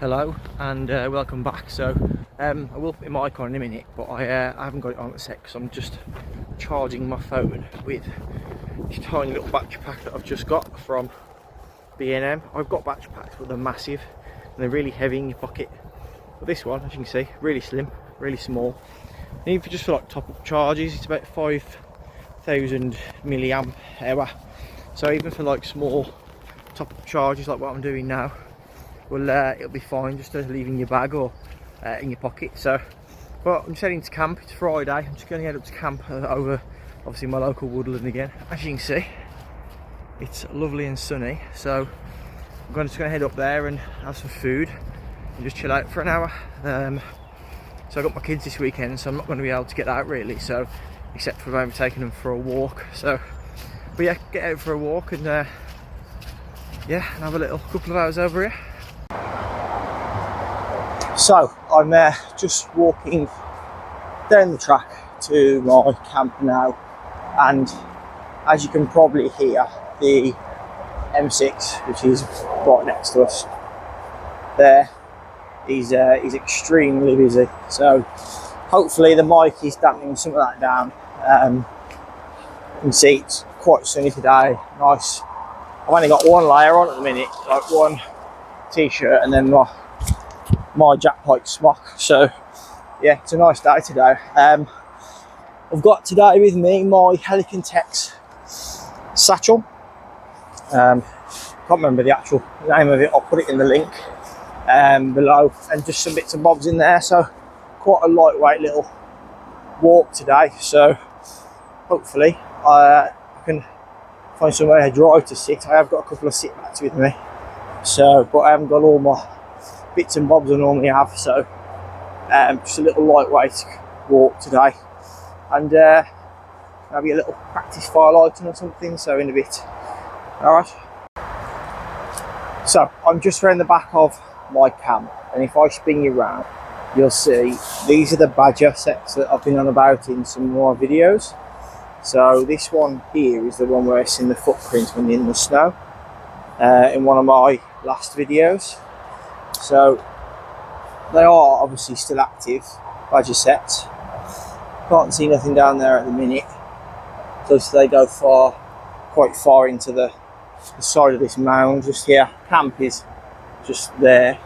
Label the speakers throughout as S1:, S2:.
S1: Hello and welcome back. So I will put my icon in a minute, but I haven't got it on at the sec because I'm just charging my phone with this tiny little battery pack that I've just got from B&M. I've got battery packs, but they're massive and they're really heavy in your pocket. But this one, as you can see, really slim, really small. And even just for like top-up charges, it's about 5,000 milliamp hour. So even for like small top-up charges like what I'm doing now, well, it'll be fine just to leave in your bag or in your pocket. So, well, I'm just heading to camp. It's Friday. I'm just going to head up to camp over, obviously, my local woodland again. As you can see, it's lovely and sunny. So, I'm just going to head up there and have some food and just chill out for an hour. So, I got my kids this weekend, so I'm not going to be able to get out really. So, except for maybe taking them for a walk. So, but yeah, get out for a walk and yeah, and have a little couple of hours over here. So I'm just walking down the track to my camp now, and as you can probably hear, the M6, which is right next to us there, is extremely busy. So hopefully the mic is dampening some of that down. You can see it's quite sunny today, nice. I've only got one layer on at the minute, like one t-shirt and then my jackpot smock. So yeah, it's a nice day today. I've got today with me my Helicon satchel. Can't remember the actual name of it. I'll put it in the link below, and just some bits and bobs in there. So quite a lightweight little walk today. So hopefully I can find somewhere dry to sit. I have got a couple of sit mats with me. So, but I haven't got all my bits and bobs I normally have, so just a little lightweight walk today, and maybe a little practice firelighting or something, so in a bit. Alright, so I'm just around the back of my camp, and if I spin you around, you'll see these are the badger sets that I've been on about in some more videos. So this one here is the one where I've seen the footprints when in the snow in one of my last videos. So they are obviously still active, badger sets. Can't see nothing down there at the minute, so they go quite far into the side of this mound just here. Camp is just there.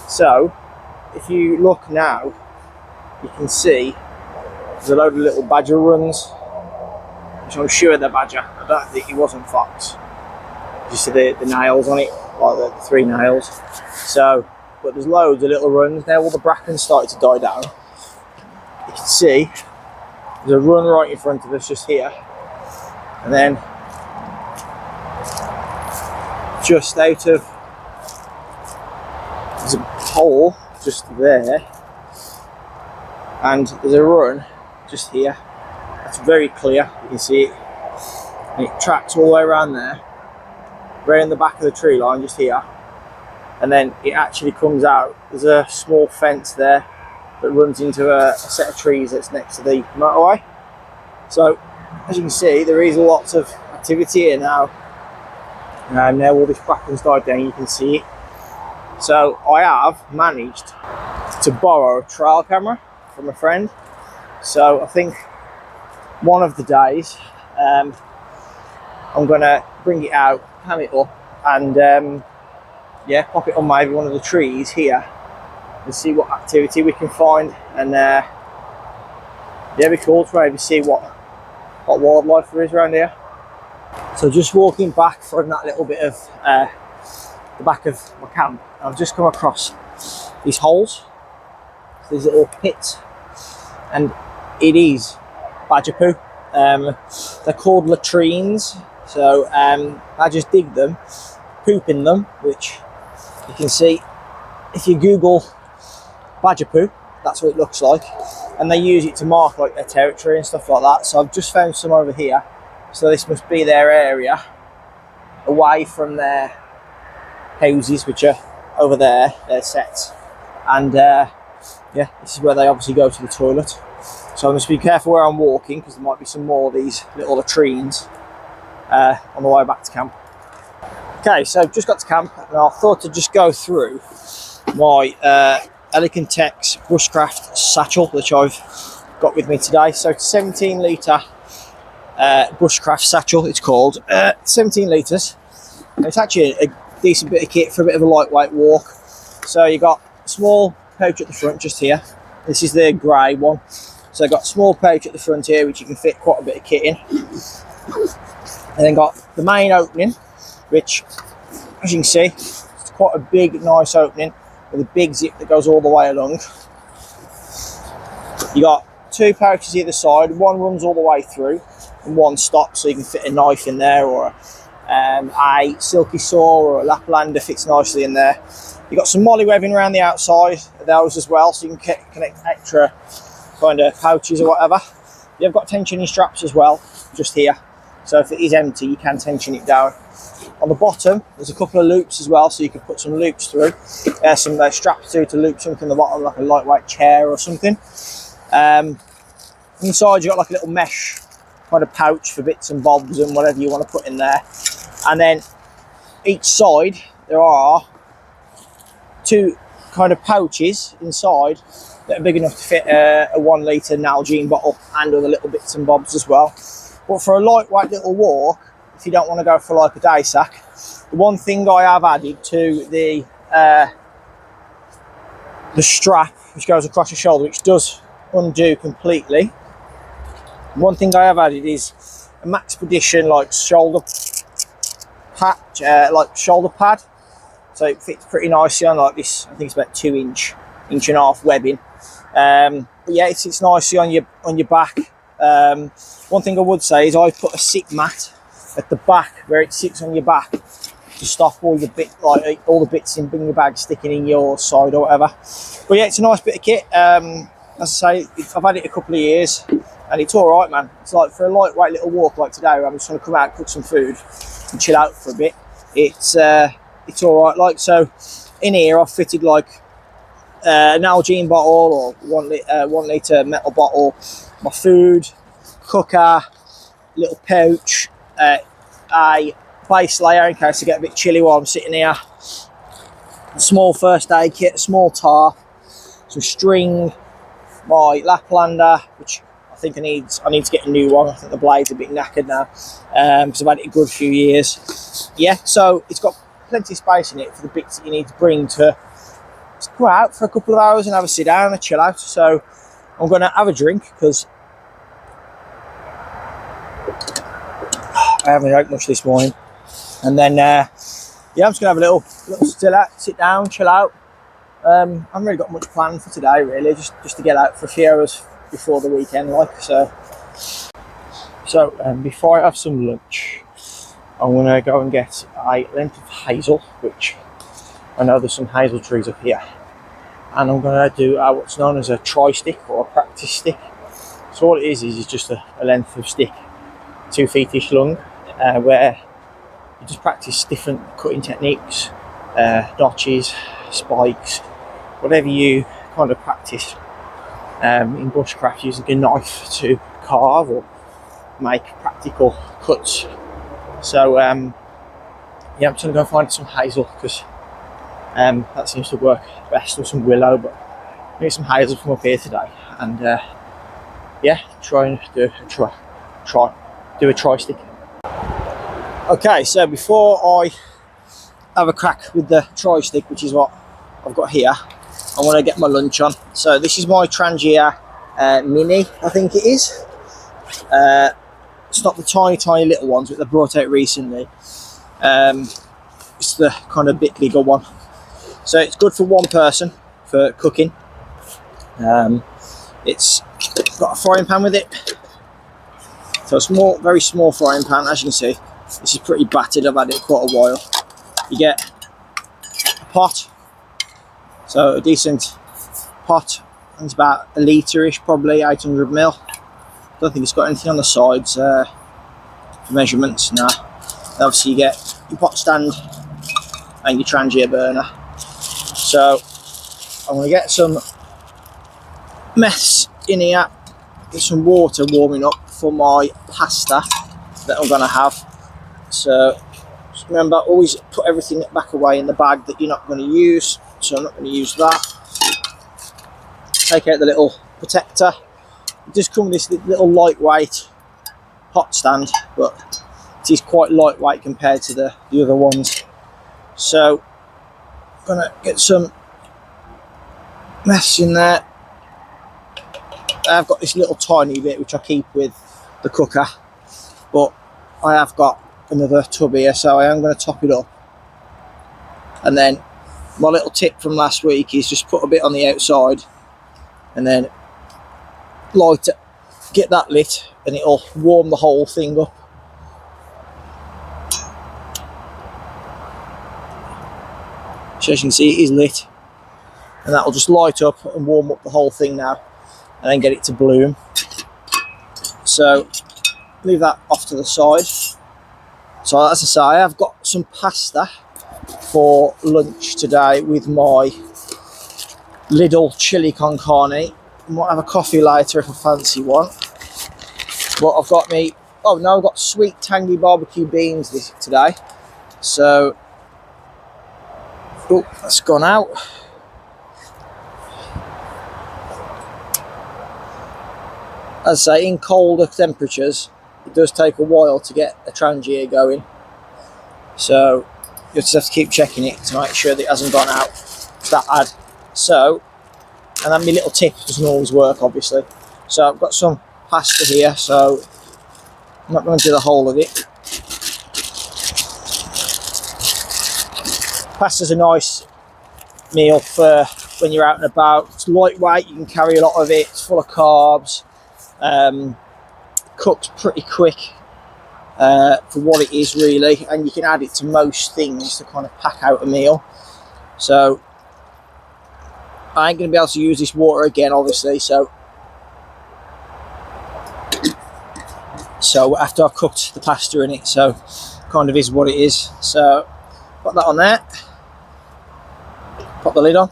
S1: So if you look now, you can see there's a load of little badger runs, which I'm sure they're badger. I don't think it wasn't fox. You see the nails on it, like the 3 nails. So, but there's loads of little runs. Now all the bracken's started to die down. You can see there's a run right in front of us just here, and then just out of, there's a hole just there, and there's a run just here. It's very clear, you can see it, and it tracks all the way around there, right in the back of the tree line just here, and then it actually comes out. There's a small fence there that runs into a set of trees that's next to the motorway. So as you can see, there is lots of activity here now, and now all this bracken's died down, you can see it. So I have managed to borrow a trail camera from a friend. So I think one of the days I'm going to bring it out, ham it up, and yeah, pop it on maybe one of the trees here and see what activity we can find, and yeah, it'd be cool to maybe see what wildlife there is around here. So just walking back from that little bit of the back of my camp, I've just come across these holes, these little pits, and it is badger poo. They're called latrines. So I just dig them, poop in them, which you can see if you Google badger poo, that's what it looks like, and they use it to mark like their territory and stuff like that. So I've just found some over here, so this must be their area away from their houses, which are over there, their sets, and yeah, this is where they obviously go to the toilet. So I must be careful where I'm walking, because there might be some more of these little latrines on the way back to camp. Okay, so just got to camp, and I thought to just go through my Helicon bushcraft satchel, which I've got with me today. So it's 17 litre bushcraft satchel, it's called. 17 litres. It's actually a decent bit of kit for a bit of a lightweight walk. So you got a small pouch at the front just here. This is the grey one. So I've got a small pouch at the front here which you can fit quite a bit of kit in. And then got the main opening, which as you can see, it's quite a big, nice opening with a big zip that goes all the way along. You got two pouches either side, one runs all the way through and one stops, so you can fit a knife in there, or a silky saw or a Laplander fits nicely in there. You've got some molly webbing around the outside of those as well, so you can connect extra kind of pouches or whatever. You've got tensioning straps as well, just here. So if it is empty, you can tension it down. On the bottom, there's a couple of loops as well, so you can put some loops through. Some straps through to loop something on the bottom, like a lightweight chair or something. Inside, you've got like a little mesh kind of pouch for bits and bobs and whatever you want to put in there. And then each side, there are two kind of pouches inside that are big enough to fit a 1 litre Nalgene bottle and other little bits and bobs as well. But for a lightweight little walk, if you don't want to go for like a day sack, the one thing I have added to the strap, which goes across your shoulder, which does undo completely. One thing I have added is a Maxpedition like shoulder patch, like shoulder pad. So it fits pretty nicely on like this. I think it's about 2 inch and a half webbing. But yeah, it sits nicely on your back. One thing I would say is I put a sit mat at the back where it sits on your back to stop all all the bits in your bag sticking in your side or whatever. But yeah, it's a nice bit of kit. As I say, I've had it a couple of years and it's all right, man. It's like for a lightweight little walk like today where I'm just going to come out, cook some food and chill out for a bit. It's all right. Like, so in here I've fitted like an Nalgene bottle or 1 litre metal bottle, my food, cooker, little pouch, a base layer in case I get a bit chilly while I'm sitting here, a small first aid kit, a small tarp, some string, my Laplander, which I think I need to get a new one. I think the blade's a bit knackered now because I've had it a good few years. Yeah, so it's got plenty of space in it for the bits that you need to bring to just go out for a couple of hours and have a sit down and chill out. So I'm going to have a drink because I haven't drank much this morning, and then yeah, I'm just gonna have a little sit down, chill out. I haven't really got much planned for today, really, just to get out for a few hours before the weekend, like so. Before I have some lunch, I'm gonna go and get a length of hazel, which I know there's some hazel trees up here, and I'm gonna do what's known as a tri-stick or a practice stick. So all it is just a length of stick, 2 feet-ish long, where you just practice different cutting techniques, notches, spikes, whatever you kind of practice in bushcraft, using a knife to carve or make practical cuts. So yeah, I'm just going to go find some hazel because that seems to work best, or some willow, but I need some hazel from up here today, and yeah, try and do a tri-stick. Okay, so before I have a crack with the tri-stick, which is what I've got here, I want to get my lunch on. So this is my Trangia Mini, I think it is. It's not the tiny little ones that they brought out recently. It's the kind of bit bigger one. So it's good for one person for cooking. It's got a frying pan with it. So a small, very small frying pan, as you can see. This is pretty battered, I've had it quite a while. You get a pot, so a decent pot, and it's about a litre-ish, probably 800 ml. Don't think it's got anything on the sides for measurements now. Obviously you get your pot stand and your Trangia burner. So I'm going to get some mess in here, get some water warming up for my pasta that I'm going to have. So just remember, always put everything back away in the bag that you're not going to use. so I'm not going to use that. Take out the little protector. It does come with this little lightweight pot stand, but it is quite lightweight compared to the other ones. So I'm going to get some mess in there. I've got this little tiny bit which I keep with the cooker, but I have got another tub here, so I am going to top it up. And then my little tip from last week is just put a bit on the outside and then light it, get that lit, and it'll warm the whole thing up. So as you can see, it is lit, and that will just light up and warm up the whole thing now, and then get it to bloom. So leave that off to the side. So as I say, I have got some pasta for lunch today with my Lidl chili con carne. I might have a coffee later if I fancy one. But I've got me, oh no, I've got sweet tangy barbecue beans today. So, oh, that's gone out. As I say, in colder temperatures, it does take a while to get a trangia going. So, you just have to keep checking it to make sure that it hasn't gone out. It's that bad. So, and then my little tip doesn't always work, obviously. So I've got some pasta here, so I'm not going to do the whole of it. Pasta's a nice meal for when you're out and about. It's lightweight, you can carry a lot of it, it's full of carbs, cooks pretty quick for what it is really, and you can add it to most things to kind of pack out a meal. So I ain't going to be able to use this water again, obviously, so after I've cooked the pasta in it, so kind of is what it is. So put that on there, pop the lid on,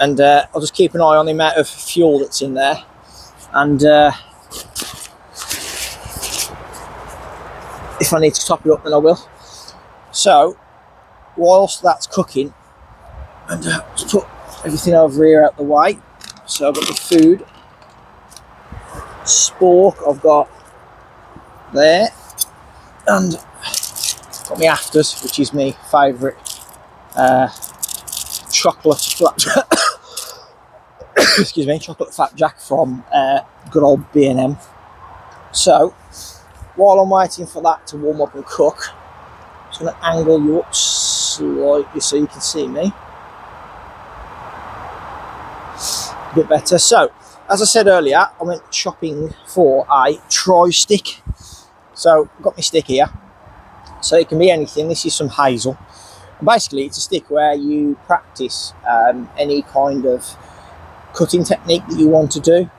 S1: and I'll just keep an eye on the amount of fuel that's in there, and if I need to top it up, then I will. So whilst that's cooking, and just put everything over here out the way. So I've got the food, spork I've got there, and I've got my afters, which is my favourite chocolate flapjack. Excuse me, chocolate flapjack from good old B&M. So while I'm waiting for that to warm up and cook, I'm just going to angle you up slightly so you can see me a bit better. So as I said earlier, I went shopping for a tri-stick. So I've got my stick here, so it can be anything. This is some hazel, and basically it's a stick where you practice any kind of cutting technique that you want to do.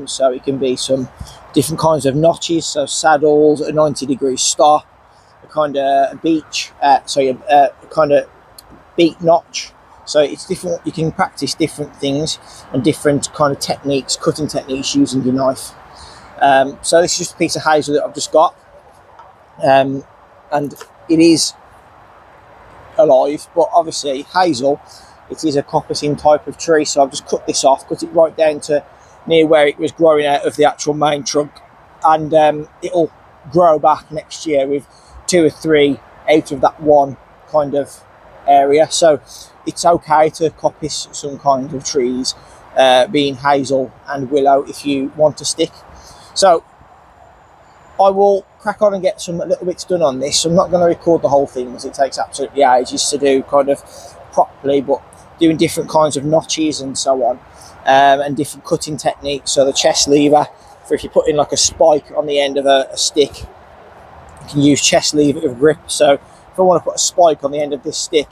S1: So it can be some different kinds of notches, so saddles, a 90-degree stop, a kind of beach, a kind of beat notch. So it's different. You can practice different things and different kind of techniques, cutting techniques using your knife. So this is just a piece of hazel that I've just got, and it is alive, but obviously hazel, it is a coppicing type of tree. So I've just cut this off, cut it right down to near where it was growing out of the actual main trunk, and it'll grow back next year with 2 or 3 out of that one kind of area. So it's okay to coppice some kind of trees, being hazel and willow, if you want to stick. So I will crack on and get some little bits done on this. I'm not going to record the whole thing because it takes absolutely ages to do kind of properly, but doing different kinds of notches and so on, and different cutting techniques. So the chest lever, for if you're putting like a spike on the end of a stick, you can use chest lever grip. So if I want to put a spike on the end of this stick,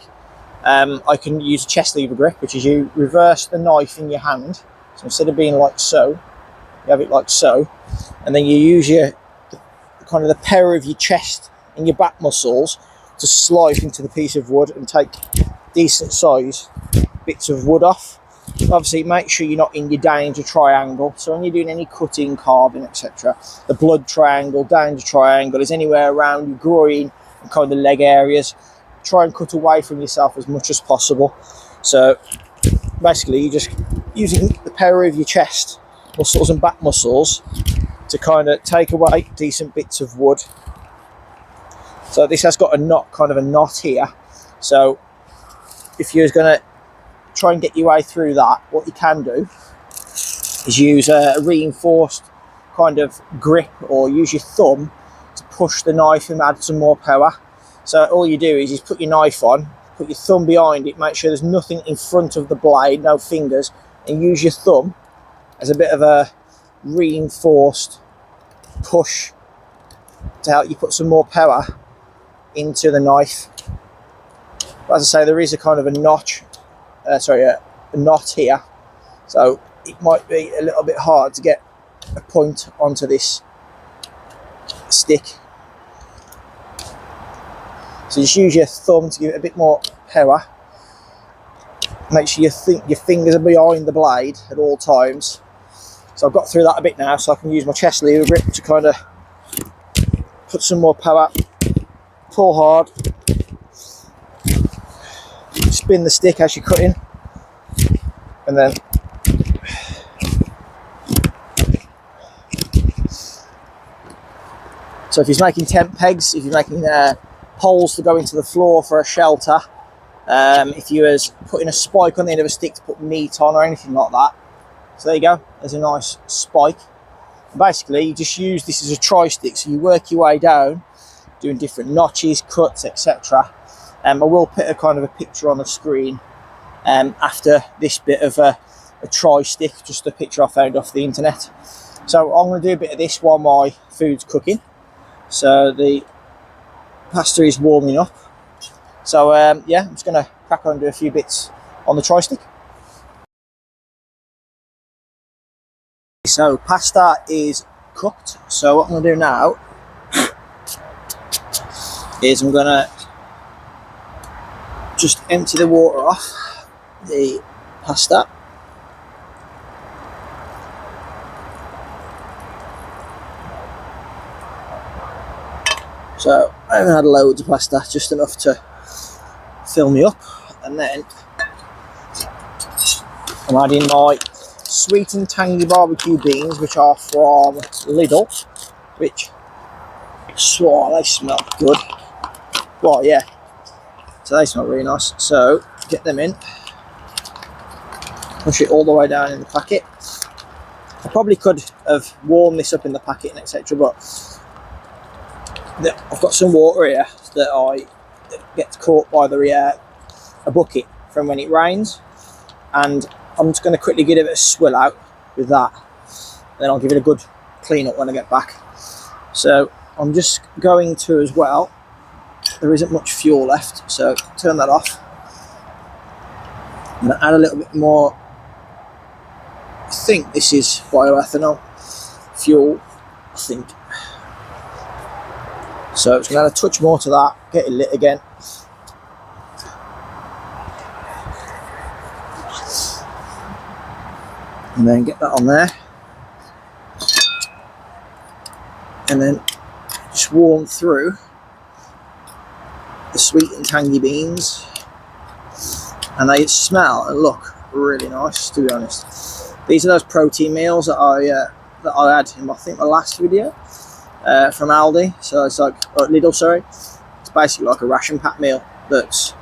S1: I can use a chest lever grip, which is you reverse the knife in your hand. So instead of being like so, you have it like so, and then you use kind of the power of your chest and your back muscles to slide into the piece of wood and take decent size bits of wood off. Obviously make sure you're not in your danger triangle. So when you're doing any cutting, carving, etc., the blood triangle, danger triangle is anywhere around your groin and kind of leg areas. Try and cut away from yourself as much as possible. So basically you're just using the power of your chest muscles and back muscles to kind of take away decent bits of wood. So this has got a knot, kind of a knot here. So if you're going to try and get your way through that, what you can do is use a reinforced kind of grip, or use your thumb to push the knife and add some more power. So all you do is put your knife on, put your thumb behind it, make sure there's nothing in front of the blade, no fingers, and use your thumb as a bit of a reinforced push to help you put some more power into the knife. But as I say, there is a kind of a notch, a knot here, so it might be a little bit hard to get a point onto this stick. So just use your thumb to give it a bit more power. Make sure your fingers are behind the blade at all times. So I've got through that a bit now, so I can use my chest lever grip to kind of put some more power, pull hard, spin the stick as you're cutting, and then so if you're making tent pegs, if you're making poles to go into the floor for a shelter, if you was putting a spike on the end of a stick to put meat on or anything like that. So there you go, there's a nice spike. And basically you just use this as a tri-stick, so you work your way down doing different notches, cuts, etc. I will put a kind of a picture on the screen after this bit of a tri-stick, just a picture I found off the internet. So I'm going to do a bit of this while my food's cooking. So the pasta is warming up. So yeah, I'm just going to crack on and do a few bits on the tri-stick. So pasta is cooked. So what I'm going to do now is I'm going to just empty the water off the pasta. So I haven't had loads of pasta, just enough to fill me up, and then I'm adding my sweet and tangy barbecue beans, which are from Lidl, which, so they smell good. Well, yeah, so they smell really nice. So get them in, push it all the way down in the packet. I probably could have warmed this up in the packet and etc, but I've got some water here that gets caught by a bucket from when it rains, and I'm just going to quickly give it a swill out with that, then I'll give it a good clean up when I get back. So I'm just going to, as well, there isn't much fuel left, so turn that off. I'm going to add a little bit more, I think this is bioethanol fuel, I think. So it's going to add a touch more to that, get it lit again. And then get that on there. And then just warm through the sweet and tangy beans. And they smell and look really nice, to be honest. These are those protein meals that I had in my last video from Aldi. So it's like Lidl, sorry. It's basically like a ration pack meal that's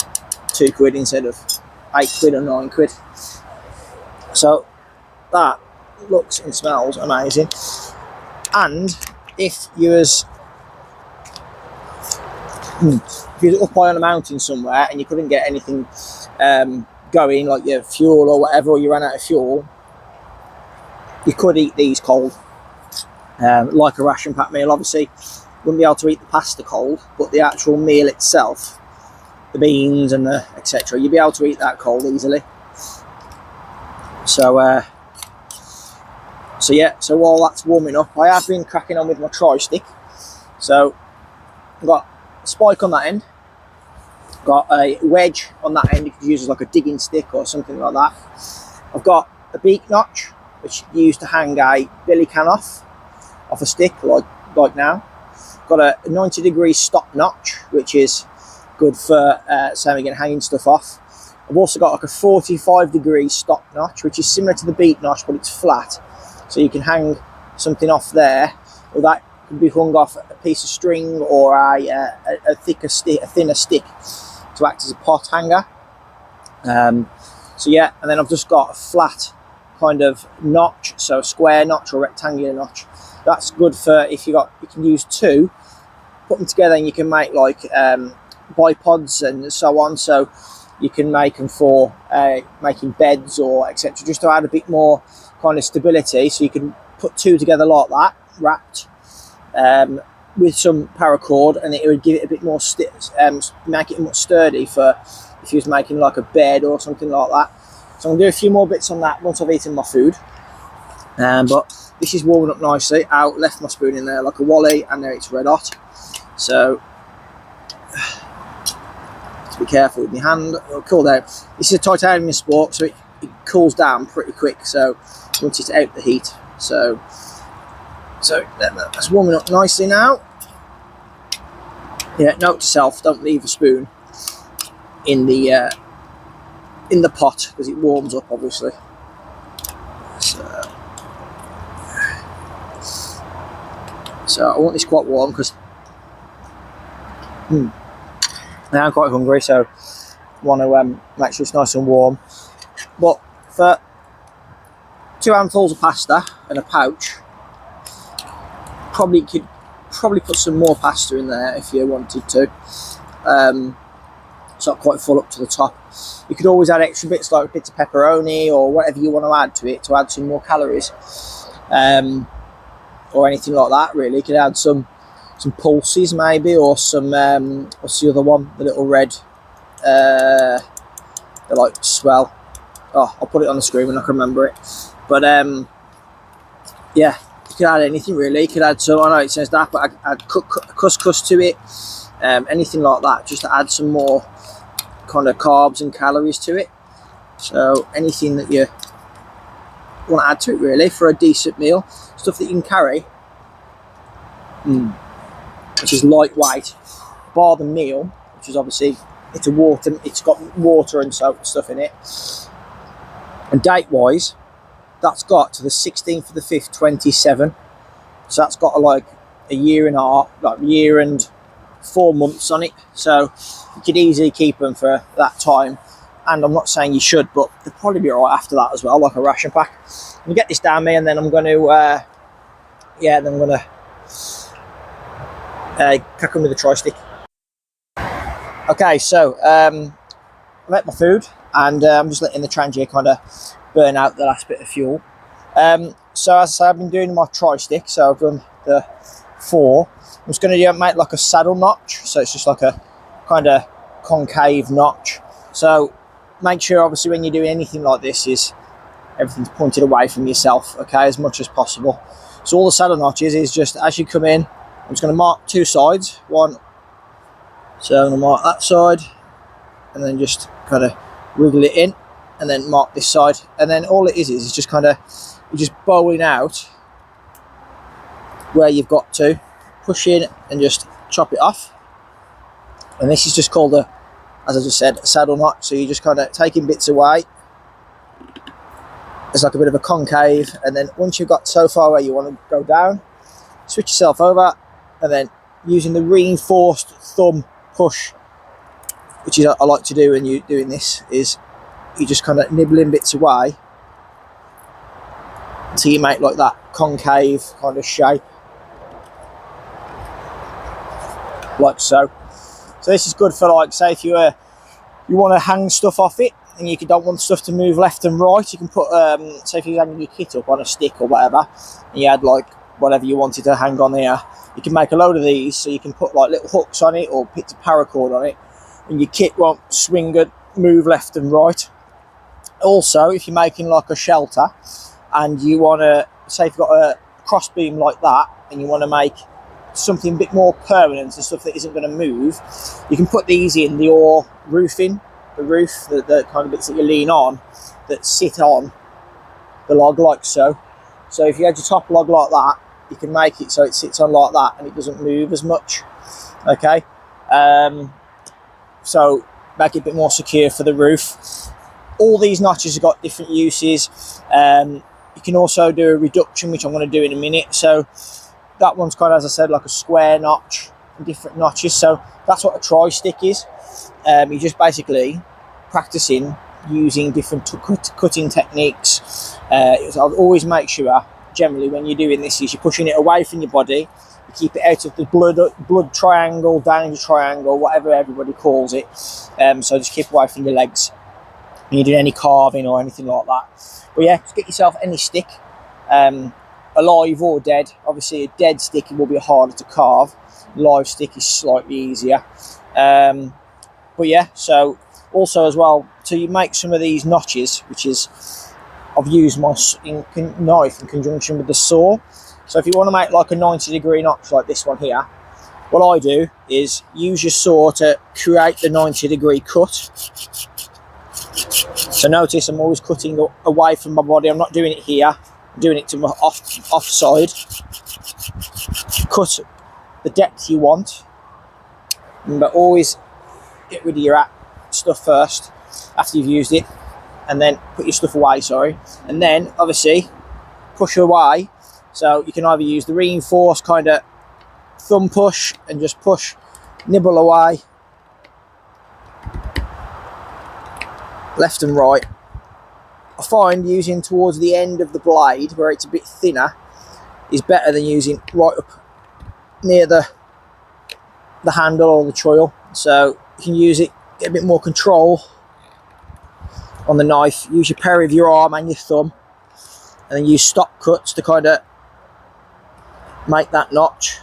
S1: £2 instead of £8 or £9. So that looks and smells amazing. And if you was up high on a mountain somewhere and you couldn't get anything going, like your fuel or whatever, or you ran out of fuel, you could eat these cold, like a ration pack meal. Obviously wouldn't be able to eat the pasta cold, but the actual meal itself, the beans and the etc, you'd be able to eat that cold easily. So yeah, so while that's warming up, I have been cracking on with my tri-stick. So I've got a spike on that end, got a wedge on that end, you could use as like a digging stick or something like that. I've got a beak notch, which you use to hang a billy can off a stick, like now. Got a 90-degree stop notch, which is good for saying again hanging stuff off. I've also got like a 45-degree stop notch, which is similar to the beat notch, but it's flat. So you can hang something off there, or that can be hung off a piece of string or a thinner stick to act as a pot hanger. So yeah, and then I've just got a flat kind of notch, so a square notch or rectangular notch. That's good for if you can use two, put them together, and you can make like bipods and so on. So you can make them for making beds or etc. Just to add a bit more kind of stability. So you can put two together like that, wrapped with some paracord, and it would give it a bit more make it much sturdy for if you was making like a bed or something like that. So I'm going to do a few more bits on that once I've eaten my food. But this is warming up nicely. I left my spoon in there like a wally, and now it's red hot. So just be careful with your hand, it'll cool down. This is a titanium sport, so it cools down pretty quick. So once it's out the heat, so that's warming up nicely now. Yeah, note to self: don't leave a spoon in the pot because it warms up, obviously. So I want this quite warm because now I'm quite hungry, so I want to make sure it's nice and warm. But for 2 handfuls of pasta and a pouch, could probably put some more pasta in there if you wanted to. It's not quite full up to the top. You could always add extra bits like bits of pepperoni or whatever you want to add to it to add some more calories, or anything like that. Really, you could add some pulses maybe, or some what's the other one? The little red, they're like swell. Oh, I'll put it on the screen when I can remember it. But yeah, you could add anything really. You could add some. I know it says that, but I'd couscous to it. Anything like that, just to add some more kind of carbs and calories to it. So anything that you want to add to it really for a decent meal, stuff that you can carry, which is lightweight, bar the meal, which is obviously it's got water and stuff in it. And date wise, that's got to the 16th of the 5th 27, so that's got like a year and 4 months on it, so you could easily keep them for that time. And I'm not saying you should, but they'll probably be alright after that as well, like a ration pack. I'm gonna get this down me, and then I'm going to crack on with the tri-stick. Okay, so I'm at my food, and I'm just letting the trangia kind of burn out the last bit of fuel. So as I say, I've been doing my tri-stick, so I've done the 4. I'm just going to make like a saddle notch, so it's just like a kind of concave notch. So make sure obviously when you're doing anything like this is everything's pointed away from yourself, okay, as much as possible. So all the saddle notches is just as you come in, I'm just going to mark 2 sides, one, so I'm going to mark that side, and then just kind of wriggle it in, and then mark this side, and then all it is just kind of, you're just bowing out where you've got to, push in and just chop it off. And this is just called as I just said, a saddle notch. So you're just kind of taking bits away. It's like a bit of a concave, and then once you've got so far where you want to go down, switch yourself over, and then using the reinforced thumb push, which is I like to do when you're doing this, is you just kind of nibbling bits away until you make like that concave kind of shape, like so. So this is good for, like, say if you want to hang stuff off it and you don't want stuff to move left and right, you can put say if you're hanging your kit up on a stick or whatever, and you had like whatever you wanted to hang on here, you can make a load of these, so you can put like little hooks on it or bits of paracord on it, and your kit won't swing and move left and right. Also, if you're making like a shelter and you want to, say if you've got a cross beam like that and you want to make something a bit more permanent and stuff that isn't going to move, you can put these in the roofing, the roof, the kind of bits that you lean on that sit on the log like so. So if you had your top log like that, you can make it so it sits on like that and it doesn't move as much. Okay, so make it a bit more secure for the roof. All these notches have got different uses. You can also do a reduction, which I'm going to do in a minute. So that one's kind of, as I said, like a square notch and different notches. So that's what a tri-stick is. You're just basically practicing using different cutting techniques. I'll always make sure, generally, when you're doing this, is you're pushing it away from your body. You keep it out of the blood triangle, danger triangle, whatever everybody calls it. So just keep away from your legs when you're doing any carving or anything like that. But yeah, just get yourself any stick, alive or dead. Obviously, a dead stick will be harder to carve. Live stick is slightly easier. But yeah, so also as well, to make some of these notches, which is, I've used my knife in conjunction with the saw. So if you want to make like a 90-degree notch like this one here, what I do is use your saw to create the 90-degree cut. So notice I'm always cutting away from my body. I'm not doing it here. I'm doing it to my offside. Cut the depth you want. Remember, always get rid of your stuff first after you've used it, and then put your stuff away, and then obviously push away. So you can either use the reinforced kind of thumb push and just push, nibble away left and right. I find using towards the end of the blade where it's a bit thinner is better than using right up near the handle or the choil. So you can use it, get a bit more control on the knife. Use your pair of your arm and your thumb, and then use stop cuts to kind of make that notch.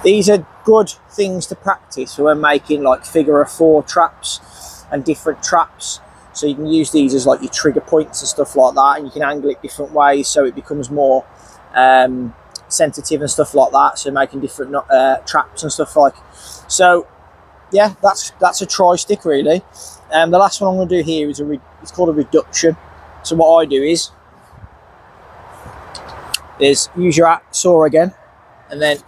S1: These are good things to practice for when making like figure of 4 traps and different traps. So you can use these as like your trigger points and stuff like that, and you can angle it different ways so it becomes more sensitive and stuff like that. So making different traps and stuff like. So yeah, that's a tri-stick really. The last one I'm going to do here is it's called a reduction. So what I do is use your saw again, and then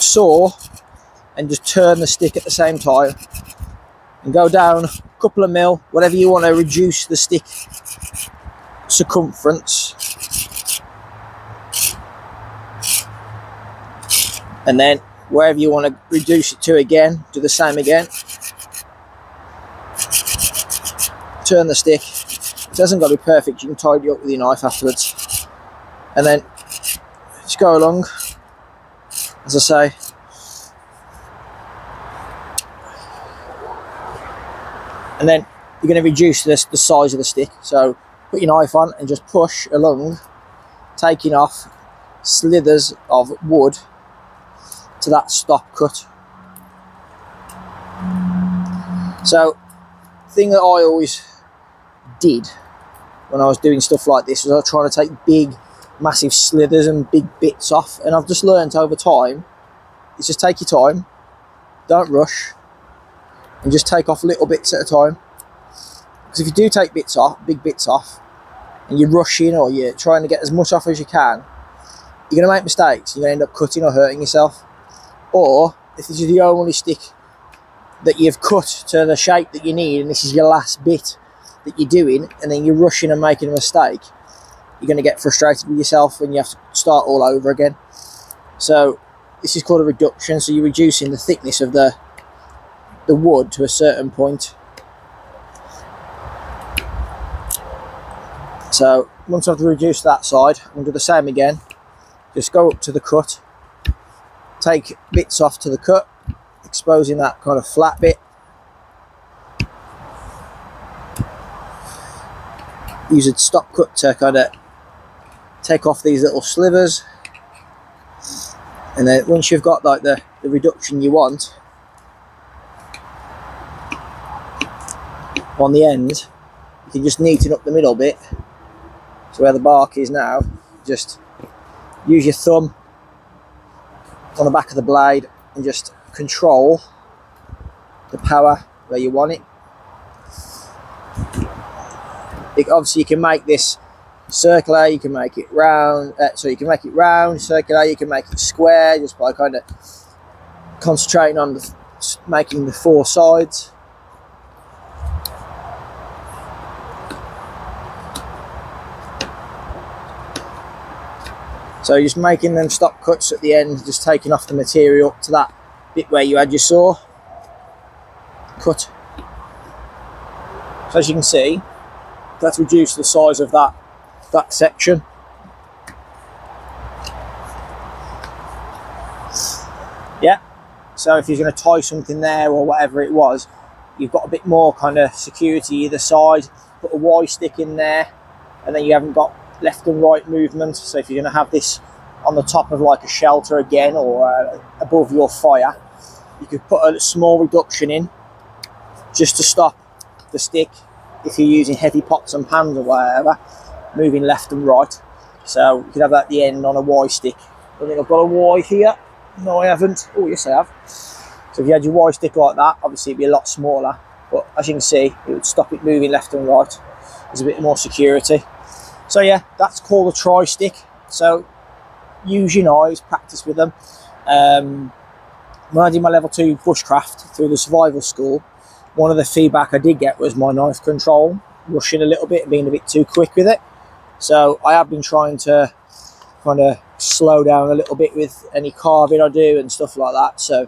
S1: saw and just turn the stick at the same time and go down a couple of mil, whatever you want to reduce the stick circumference, and then wherever you want to reduce it to again, do the same again. Turn the stick. It doesn't got to be perfect, you can tidy up with your knife afterwards, and then just go along, as I say. And then you're going to reduce the size of the stick. So put your knife on and just push along, taking off slithers of wood to that stop cut. So the thing that I always did when I was doing stuff like this was I was trying to take big, massive slithers and big bits off, and I've just learned over time is just take your time, don't rush, and just take off little bits at a time. Because if you do take bits off, big bits off, and you're rushing or you're trying to get as much off as you can, you're going to make mistakes. You're going to end up cutting or hurting yourself. Or if this is the only stick that you've cut to the shape that you need, and this is your last bit that you're doing, and then you're rushing and making a mistake, you're going to get frustrated with yourself and you have to start all over again. So this is called a reduction. So you're reducing the thickness of the wood to a certain point. So once I've reduced that side, I'm going to do the same again. Just go up to the cut, take bits off to the cut, exposing that kind of flat bit. Use a stop cut to kind of take off these little slivers, and then once you've got like the reduction you want on the end, you can just neaten up the middle bit. So where the bark is now, just use your thumb on the back of the blade and just control the power where you want it. Obviously you can make this circular, you can make it round, so you can make it round, circular, you can make it square just by kind of concentrating on making the 4 sides. So just making them stop cuts at the end, just taking off the material up to that bit where you had your saw cut. So as you can see, that's reduced the size of that section. Yeah, so if you're going to tie something there or whatever it was, you've got a bit more kind of security either side. Put a Y stick in there, and then you haven't got left and right movement. So if you're going to have this on the top of like a shelter again, or above your fire, you could put a small reduction in just to stop the stick, if you're using heavy pots and pans or whatever, moving left and right. So you could have that at the end on a Y stick. I think I've got a Y here. No, I haven't. Oh, yes, I have. So if you had your Y stick like that, obviously it'd be a lot smaller, but as you can see, it would stop it moving left and right. There's a bit more security. So yeah, that's called a tri-stick. So use your knives, practice with them. When I did my level 2 bushcraft through the survival school, one of the feedback I did get was my knife control, rushing a little bit, being a bit too quick with it. So I have been trying to kind of slow down a little bit with any carving I do and stuff like that, so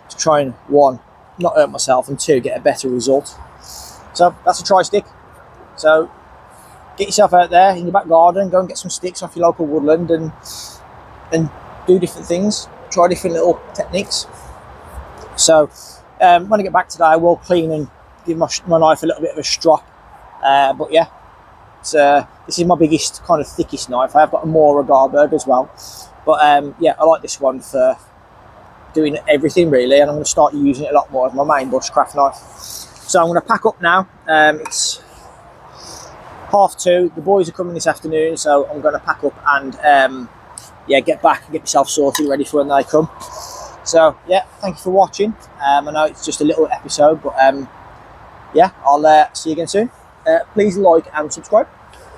S1: to try and, 1, not hurt myself, and 2, get a better result. So that's a tri-stick. So get yourself out there in your back garden, go and get some sticks off your local woodland and do different things, try different little techniques. So when I get back today, I will clean and give my knife a little bit of a strop, but yeah, this is my biggest, kind of thickest knife. I have got a Mora Garberg as well, but yeah, I like this one for doing everything really, and I'm going to start using it a lot more as my main bushcraft knife. So I'm going to pack up now. It's 2:30. The boys are coming this afternoon, so I'm going to pack up and yeah, get back and get myself sorted, ready for when they come. So yeah, thank you for watching. I know it's just a little episode, but yeah, I'll see you again soon. Please like and subscribe.